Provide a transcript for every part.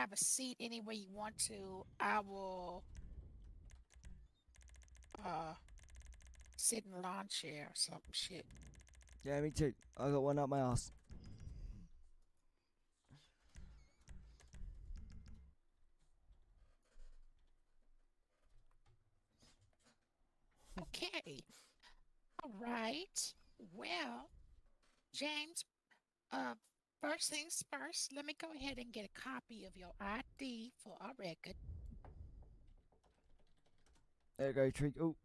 have a seat anywhere you want to. I will uh sit in a lawn chair or some shit. Yeah, me too. I got one up my ass. Okay. All right. Well, James, uh first things first, let me go ahead and get a copy of your ID for our record. There you go, treat. Oh,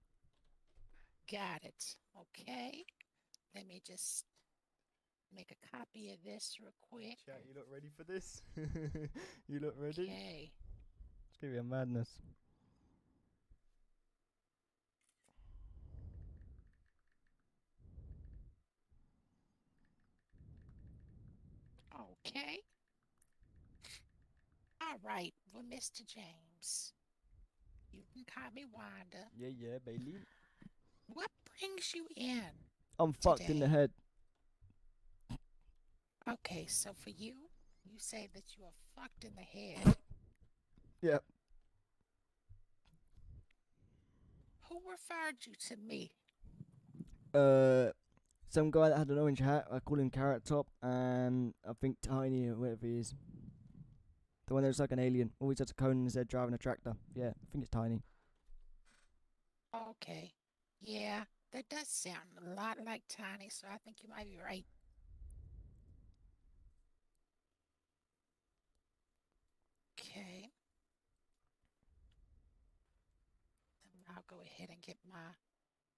Got it. Okay. Let me just make a copy of this real quick. chat, you look ready for this? You look ready? Okay. It's gonna be a madness. Okay. All right. Well, Mr. James, you can call me Wanda. Yeah, yeah, Bailey. What brings you in I'm fucked in the today? head. Okay, so for you, you say that you are fucked in the head. Yep. Who referred you to me? Uh, some guy that had an orange hat. I call him Carrot Top, and I think Tiny or whatever he is. The one that looks like an alien. Always has a cone in his head, driving a tractor. Yeah, I think it's Tiny. Okay. Yeah, that does sound a lot like Tiny, so I think you might be right. Okay. I'll go ahead and get my.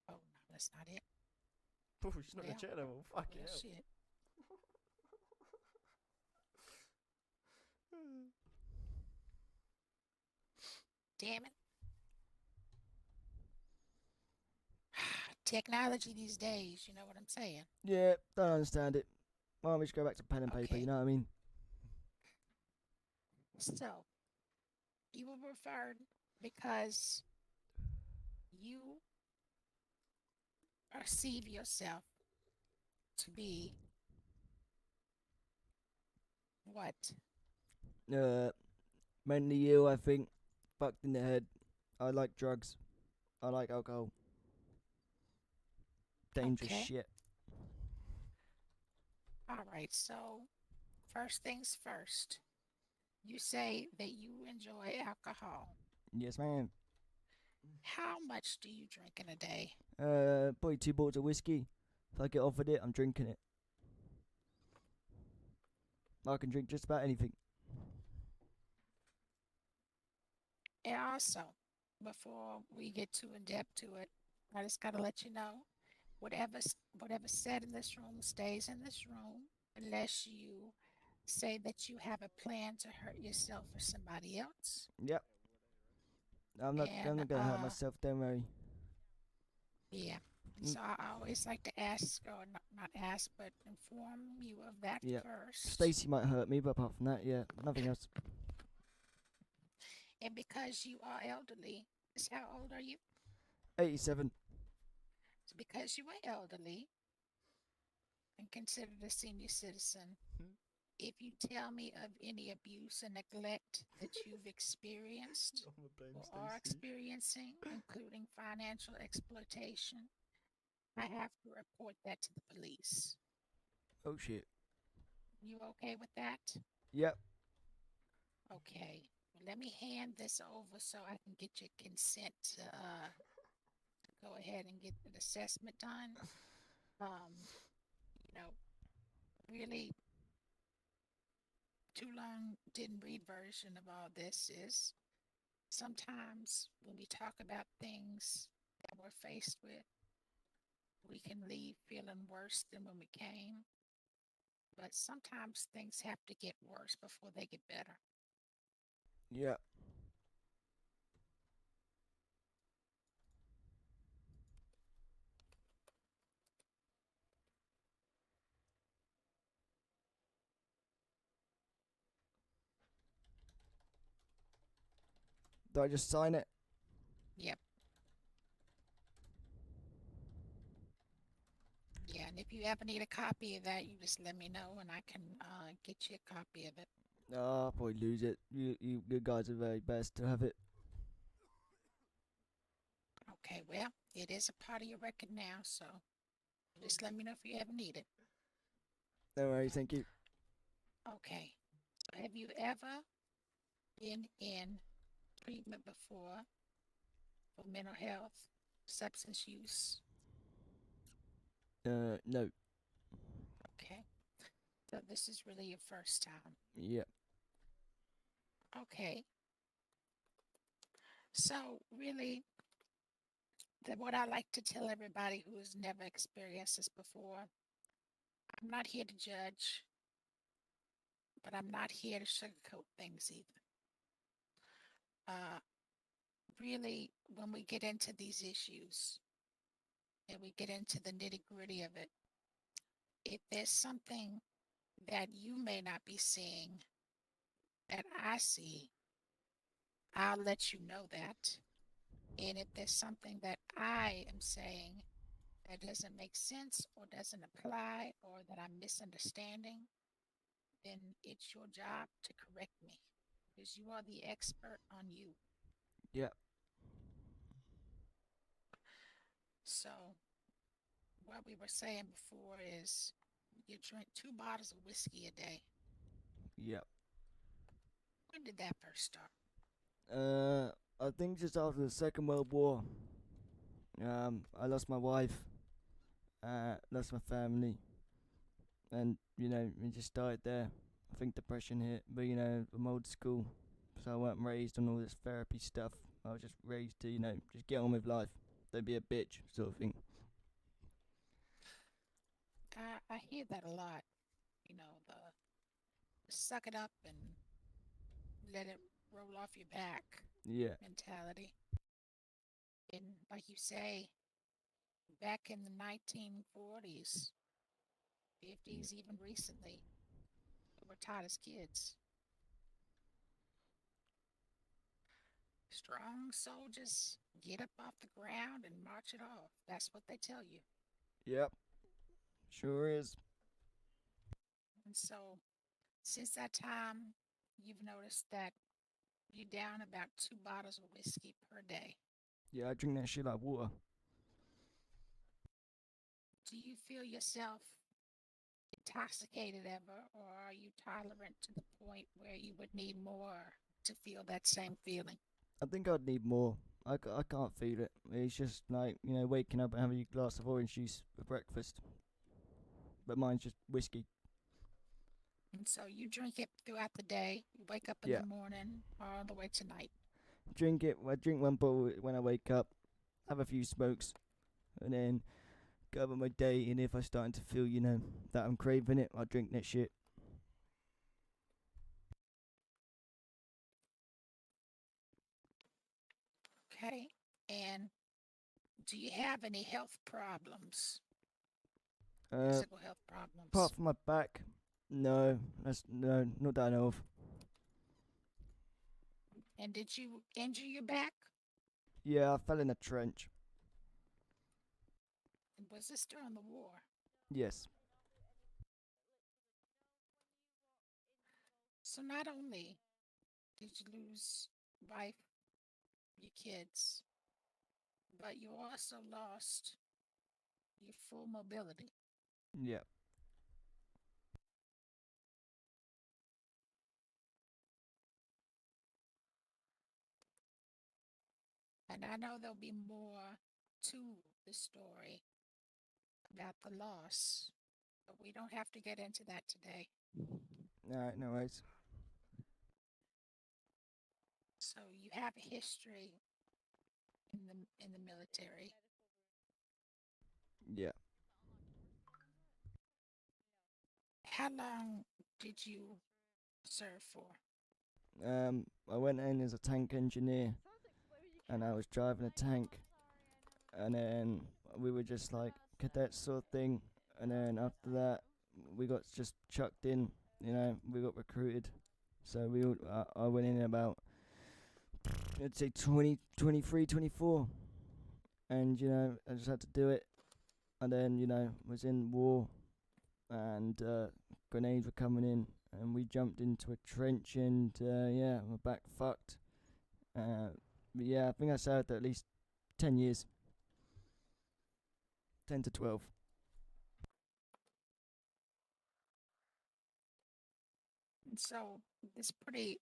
Oh, no, that's not it. Oh, she's not a Well, chair level. Fucking well, hell. shit. Damn it. Technology these days, you know what I'm saying? Yeah, don't understand it. Why don't we just go back to pen and paper? You Okay. know what I mean? So, you were referred because you perceive yourself to be what? Uh, mentally ill. I think. Fucked in the head. I like drugs. I like alcohol. Dangerous Okay. shit. All right. So, first things first, you say that you enjoy alcohol. Yes, man. How much do you drink in a day? Probably 2 bottles of whiskey. If I get offered it, I'm drinking it. I can drink just about anything. And also, before we get too in depth to it, I just got to let you know whatever's said in this room stays in this room unless you say that you have a plan to hurt yourself or somebody else. Yep. I'm not. I'm And not gonna hurt myself. Don't worry. yeah. Mm, So I always like to ask, or not ask, but inform you of that yeah. first. Stacy might hurt me, but apart from that, yeah, nothing else. And because you are elderly, how old are you? 87. It's because you are elderly and considered a senior citizen. If you tell me of any abuse and neglect that you've experienced I'm gonna blame or are Stacy. experiencing, including financial exploitation, I have to report that to the police. Oh shit. You okay with that? Yep. Okay. Well, let me hand this over so I can get your consent to go ahead and get an assessment done. Um, you know, really too long didn't read version of all this is sometimes when we talk about things that we're faced with, we can leave feeling worse than when we came. But sometimes things have to get worse before they get better. Yep. Do I just sign it? Yep. Yeah. And if you ever need a copy of that, you just let me know and I can get you a copy of it. Oh, I'll probably lose it. You good guys are very best to have it. Okay, well, it is a part of your record now, so just let me know if you ever need it. No worries, thank you. Okay. So have you ever been in treatment before for mental health, substance use? No. Okay. So this is really your first time. Yeah. Okay. So really, what I like to tell everybody who has never experienced this before, I'm not here to judge, but I'm not here to sugarcoat things either. Uh, really, when we get into these issues and we get into the nitty gritty of it, if there's something that you may not be seeing that I see, I'll let you know that. And if there's something that I am saying that doesn't make sense or doesn't apply or that I'm misunderstanding, then it's your job to correct me because you are the expert on you. Yeah. So, what we were saying before is you drink 2 bottles of whiskey a day. Yeah. When did that first start? I think just after the Second World War, I lost my wife, lost my family, and it just started there. I think depression hit, but I'm old school, so I weren't raised on all this therapy stuff. I was just raised to just get on with life, don't be a bitch, sort of thing. I hear that a lot. The suck it up and let it roll off your back Yeah. mentality. And like you say, back in the 1940s, 50s, even recently, we were taught as kids. Strong soldiers get up off the ground and march it off. That's what they tell you. Yep. Sure is. And so, since that time, you've noticed that you're down about 2 bottles of whiskey per day. Yeah, I drink that shit like water. Do you feel yourself intoxicated ever, or are you tolerant to the point where you would need more to feel that same feeling? I think I'd need more. I can't feel it. It's just like, waking up and having a glass of orange juice for breakfast. But mine's just whiskey. And so you drink it throughout the day. You wake up in the Yeah. morning all the way to night. Drink it. I drink one bottle when I wake up, have a few smokes, and then go about my day. And if I'm starting to feel, that I'm craving it, I'll drink that shit. Okay. And do you have any health problems? Uh, Physical health Apart problems? from my back, no, no, not that I know of. And did you injure your back? Yeah, I fell in a trench. Was this during the war? Yes. So not only did you lose wife, your kids, but you also lost your full mobility. Yeah. And I know there'll be more to the story about the loss, but we don't have to get into that today. Alright, no worries. So you have a history in the military. Yeah. How long did you serve for? I went in as a tank engineer, and I was driving a tank, and then we were just like cadets sort of thing, and then after that we got just chucked in. We got recruited, so I went in about, I'd say 20, 23, 24, and I just had to do it, and then was in war, and grenades were coming in, and we jumped into a trench, and yeah, my back fucked. But yeah, I think I served at least 10 years, 10 to 12. And so this pretty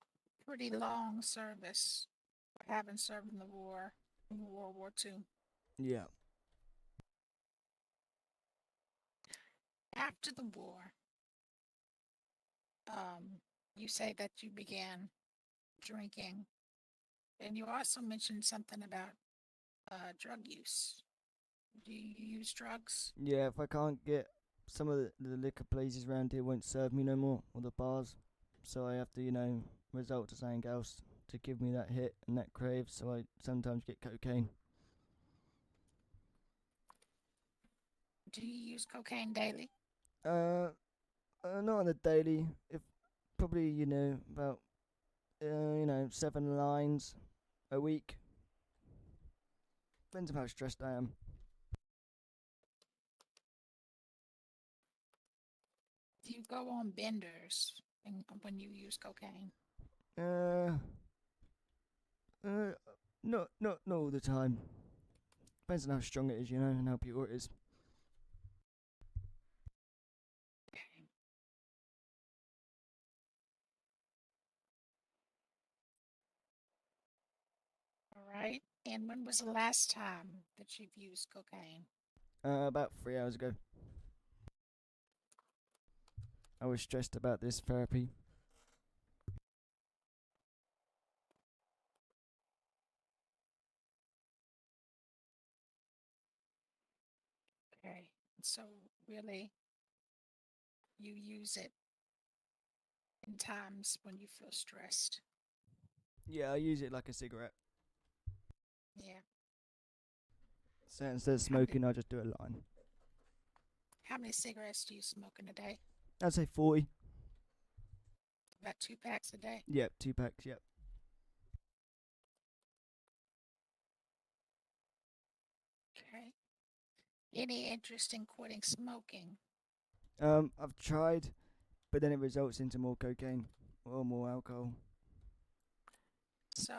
long service for having served in the war in World War II. Yeah. After the war, you say that you began drinking, and you also mentioned something about drug use. Do you use drugs? Yeah, if I can't get some of the liquor places around here won't serve me no more, or the bars, so I have to, resort to something else to give me that hit and that crave. So I sometimes get cocaine. Do you use cocaine daily? Uh, not on a daily. If probably about 7 lines a week. Depends on how stressed I am. Do you go on benders when you use cocaine? Uh, uh, not all the time. Depends on how strong it is, and how pure it is. Okay. All right. And when was the last time that you've used cocaine? About 3 hours ago. I was stressed about this therapy. Okay. So really, you use it in times when you feel stressed. Yeah, I use it like a cigarette. Yeah. So instead of How many smoking, I just do a line. how many cigarettes do you smoke in a day? I'd say 40. About 2 packs a day. Yep, 2 packs. Yep. Okay. Any interest in quitting smoking? I've tried, but then it results into more cocaine or more alcohol. So,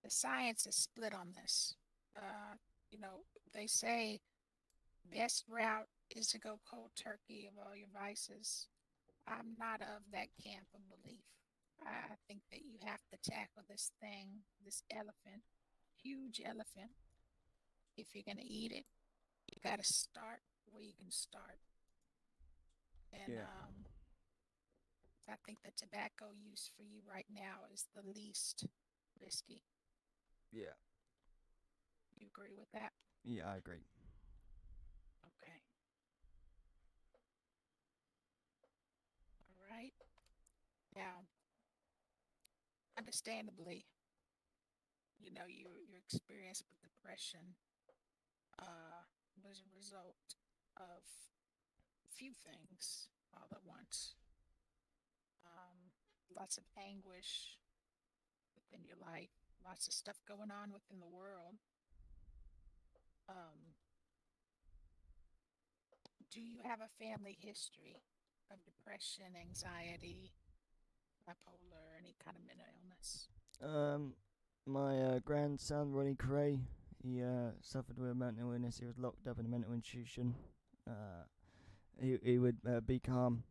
the science is split on this. Uh, they say best route is to go cold turkey of all your vices. I'm not of that camp of belief. I think that you have to tackle this thing, this elephant, huge elephant. If you're gonna eat it, you gotta start where you can start. And Yeah. I think the tobacco use for you right now is the least risky. Yeah. You agree with that? Yeah, I agree. Okay. All right. Now, understandably, your experience with depression uh, was a result of few things all at once. Lots of anguish within your life, lots of stuff going on within the world. Um, do you have a family history of depression, anxiety, bipolar, any kind of mental illness? Um, my grandson Kray, he suffered with a mental illness. He was locked up in a mental institution. Uh, he would be calm,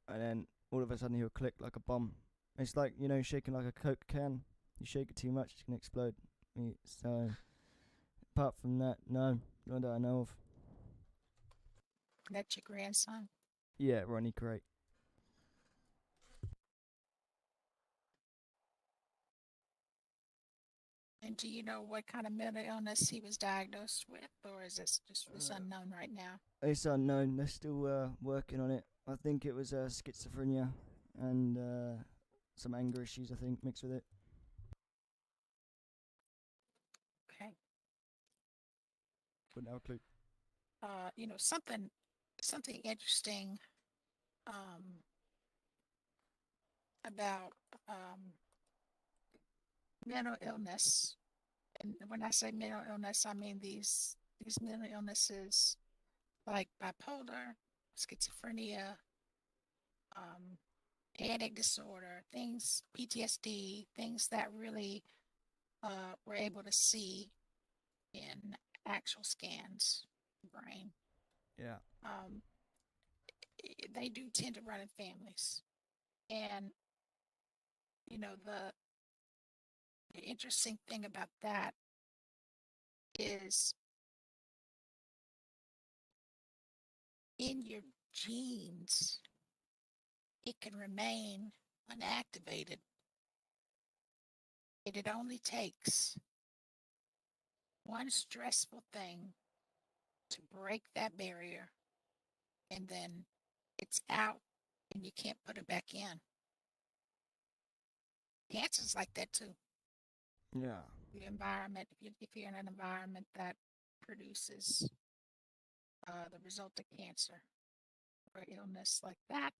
and then all of a sudden he would click like a bomb. It's like shaking like a Coke can. You shake it too much, it's gonna explode. So apart from that, no, not that I know of. That's your grandson. Yeah, Ronnie Kray. And do you know what kind of mental illness he was diagnosed with, or is this just this Uh, unknown right now? it's unknown. They're still working on it. I think it was schizophrenia and some anger issues. I think mixed with it. Okay. But no clue. Something interesting um, about mental illness. And when I say mental illness, I mean these mental illnesses like bipolar, schizophrenia, um, panic disorder, things, PTSD, things that really we're able to see in actual scans of the brain. Yeah. Um, they do tend to run in families. And, you know, the interesting thing about that is in your genes, it can remain unactivated. And it only takes one stressful thing to break that barrier, and then it's out and you can't put it back in. Cancer's like that too. Yeah. The environment, if you're in an environment that produces the result of cancer or illness like that,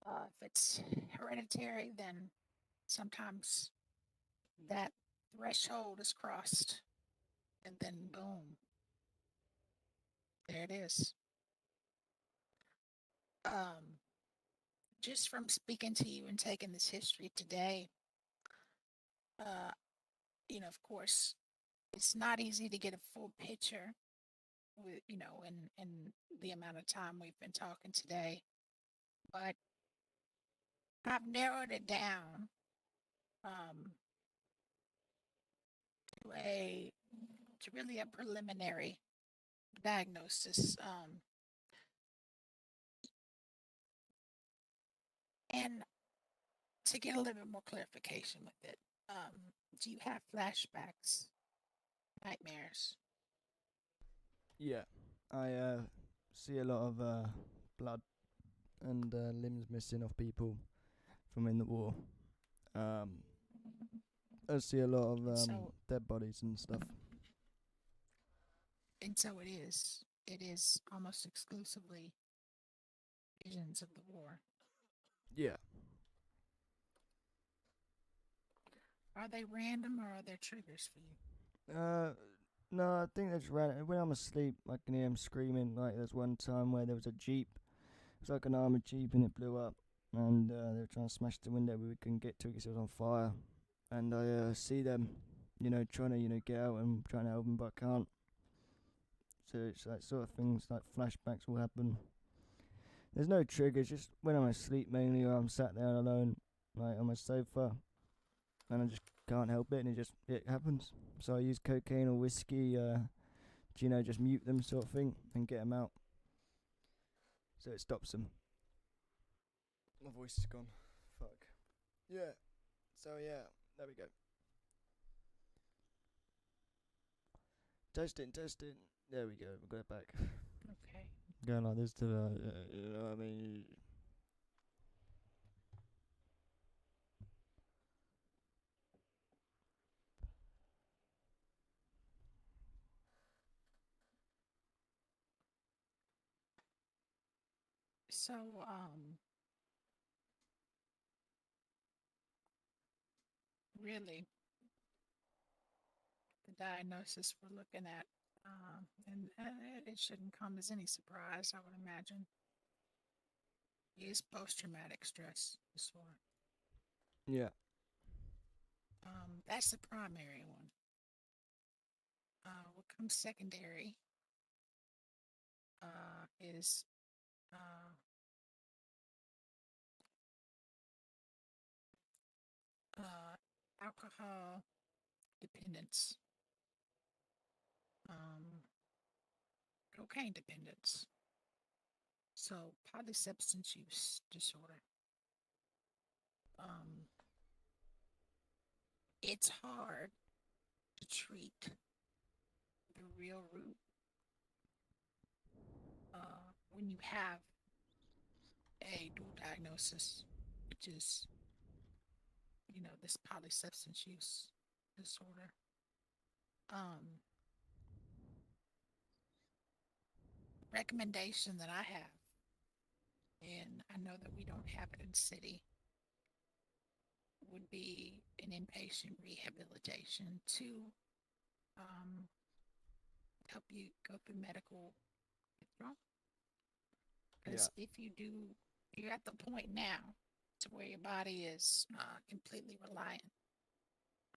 if it's hereditary, then sometimes that threshold is crossed, and then boom, there it is. Um, just from speaking to you and taking this history today, uh, of course, it's not easy to get a full picture with, in the amount of time we've been talking today, but I've narrowed it down um, to really a preliminary diagnosis, and to get a little bit more clarification with it. Do you have flashbacks, nightmares? Yeah. I see a lot of blood and limbs missing off people from in the war. Um, I see a lot of And so, dead bodies and stuff. it is. It is almost exclusively visions of the war. Yeah. Are they random or are there triggers for you? Uh, no, I think that's right. When I'm asleep, I can hear them screaming. Like there's one time where there was a jeep. It was like an armored jeep, and it blew up. And they were trying to smash the window, but we couldn't get to it because it was on fire. And I see them, trying to get out and trying to help them, but I can't. So it's like sort of things like flashbacks will happen. There's no triggers, just when I'm asleep mainly, or I'm sat there alone, like on my sofa, and I just can't help it, and it happens. So I use cocaine or whiskey, just mute them sort of thing and get them out, so it stops them. My voice is gone. Fuck. Yeah. So yeah, there we go. Testing, testing. There we go. We got it back. Okay. Going like this to you know what I mean. So, really, the diagnosis we're looking at, and it shouldn't come as any surprise, I would imagine, is post traumatic stress disorder. Yeah. That's the primary one. What comes secondary is uh, alcohol dependence, um, cocaine dependence, so polysubstance use disorder. Um, it's hard to treat the real root when you have a dual diagnosis, which is, this polysubstance use disorder. Um, Recommendation that I have, and I know that we don't have it in the city, would be an inpatient rehabilitation to um, help you go through medical withdrawal. Yeah. Because if you do You're at the point now to where your body is completely reliant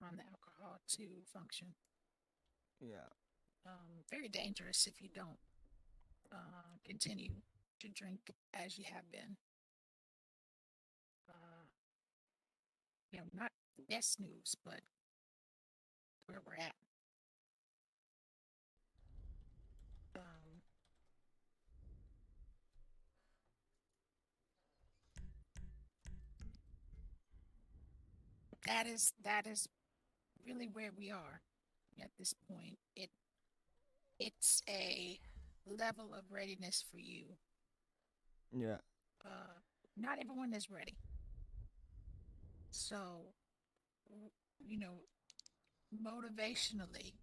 on the alcohol to function. Yeah. Very dangerous if you don't continue to drink as you have been. Uh, not the best news, but where we're at. Um, that is really where we are at this point. It's a level of readiness for you. Yeah. Not everyone is ready. So, you know, motivationally,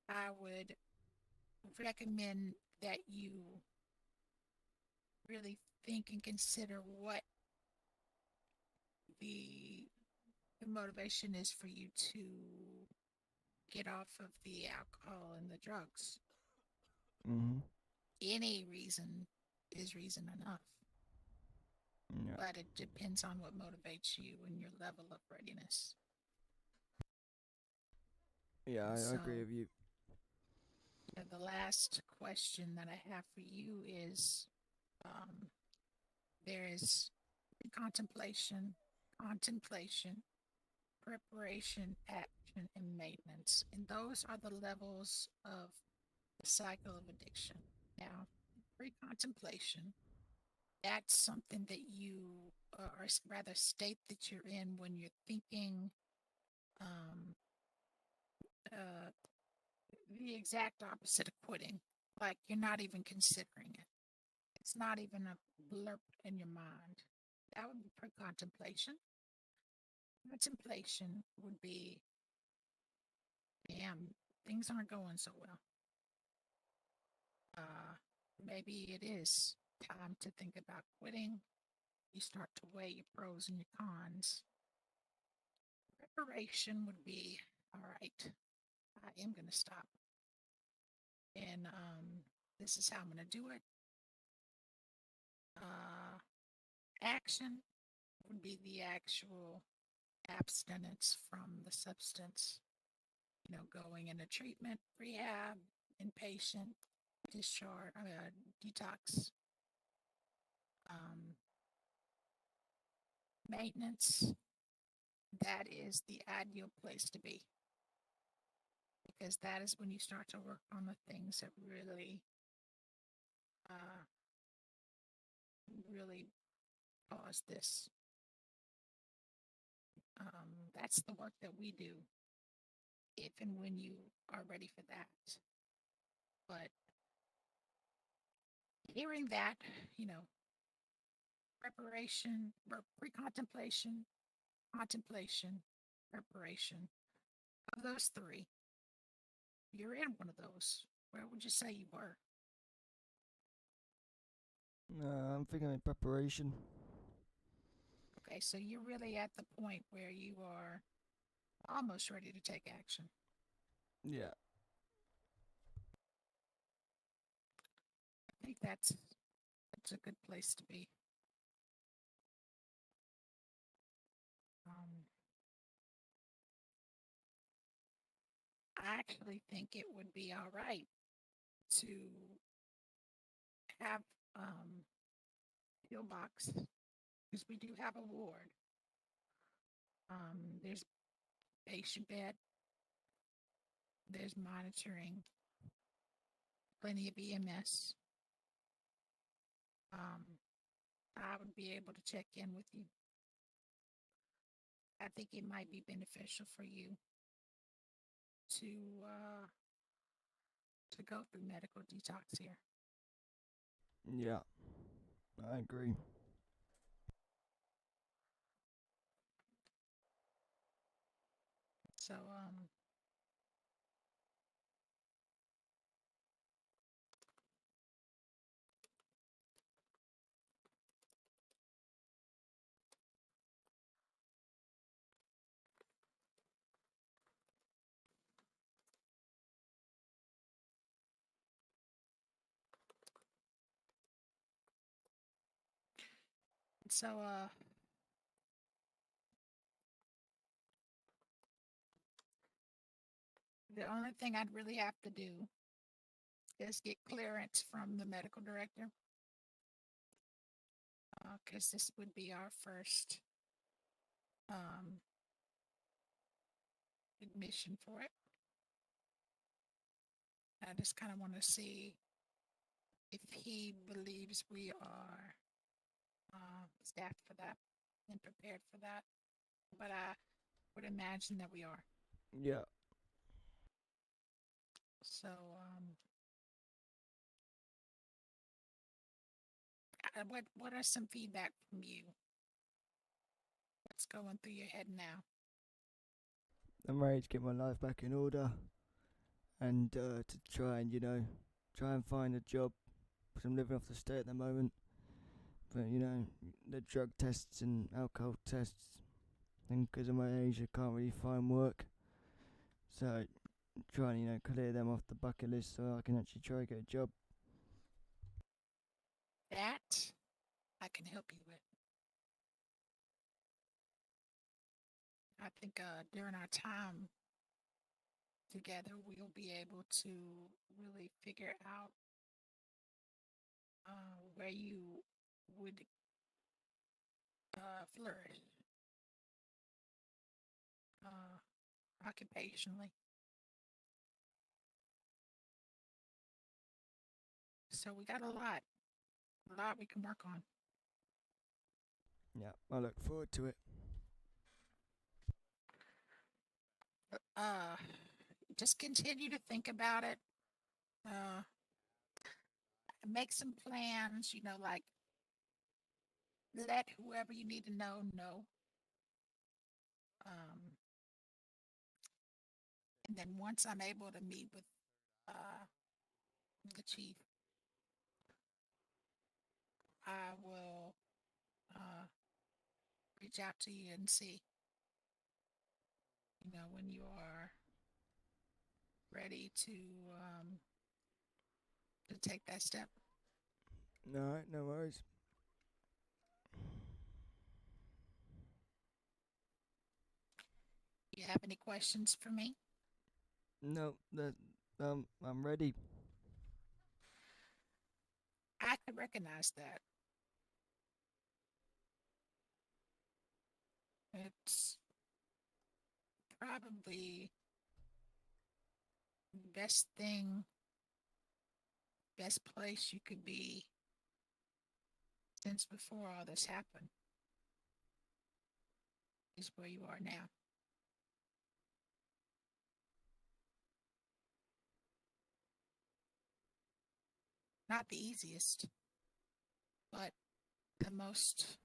I would recommend that you really think and consider what the, the motivation is for you to get off of the alcohol and the drugs. Mhm. Any reason is reason enough, Yeah. but it depends on what motivates you and your level of readiness. Yeah, I agree So, with you. the last question that I have for you is um, there is contemplation, preparation, action, and maintenance. And those are the levels of the cycle of addiction. Now, pre contemplation, that's something that you, or rather, state that you're in when you're thinking um, uh, the exact opposite of quitting. Like you're not even considering it, it's not even a blurb in your mind. That would be pre contemplation. Contemplation would be, damn, things aren't going so well. Uh, Maybe it is time to think about quitting. You start to weigh your pros and your cons. Preparation would be, all right, I am going to stop. And this is how I'm going to do it. Uh, Action would be the actual abstinence from the substance, going into treatment, rehab, inpatient, discharge, detox, um, maintenance. That is the ideal place to be because that is when you start to work on the things that really, uh, really cause this. That's the work that we do if and when you are ready for that. But hearing that, you know, preparation, pre contemplation, contemplation, preparation, of those three, you're in one of those. Where would you say you were? I'm thinking in preparation. Okay, so you're really at the point where you are almost ready to take action. Yeah. I think that's a good place to be. Um, I actually think it would be all right to have pillbox because we do have a ward. There's patient bed, there's monitoring, plenty of EMS. Um, I would be able to check in with you. I think it might be beneficial for you to uh, to go through medical detox here. Yeah. I agree. So So, the only thing I'd really have to do is get clearance from the medical director, because this would be our first um, admission for it. I just kind of want to see if he believes we are staffed for that and prepared for that. But I would imagine that we are. Yeah. So, what are some feedback from you? What's going through your head now? I'm ready to get my life back in order and to try and, try and find a job. Because I'm living off the state at the moment. But, the drug tests and alcohol tests, and because of my age, I can't really find work. So, try and, clear them off the bucket list so I can actually try and get a job. That I can help you with. I think during our time together, we'll be able to really figure out where you would flourish occupationally. So we got a lot we can work on. Yeah, I look forward to it. Uh, just continue to think about it. Uh, make some plans. Like let whoever you need to know. Um, and then once I'm able to meet with uh, the chief, I will reach out to you and see, when you are ready to take that step. Alright, no worries. You have any questions for me? No, I'm ready. I could recognize that. It's probably the best place you could be since before all this happened is where you are now. Not the easiest, but the most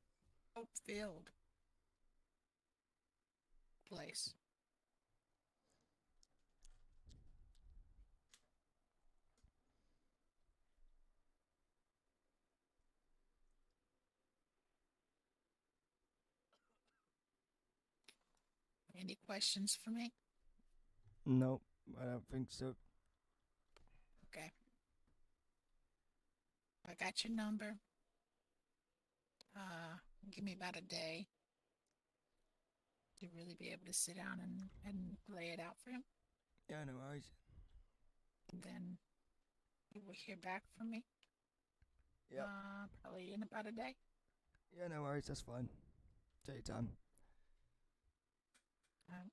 hope filled place. Any questions for me? No, I don't think so. Okay. I got your number. Give me about a day to really be able to sit down and lay it out for him. Yeah, no worries. And then you will hear back from me. Yep. Probably in about a day. Yeah, no worries. That's fine. Take your time. Um,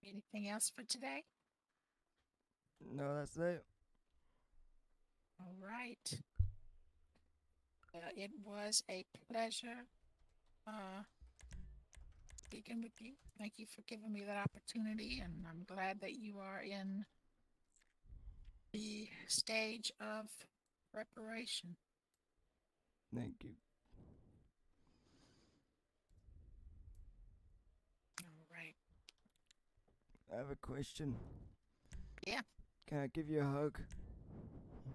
anything else for today? No, that's it. All right. It was a pleasure speaking with you. Thank you for giving me that opportunity, and I'm glad that you are in the stage of preparation. Thank you. All right. I have a question. Yeah. Can I give you a hug?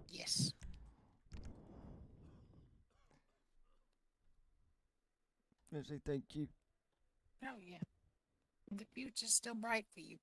Yes. I say thank you. Oh, yeah. The future's still bright for you.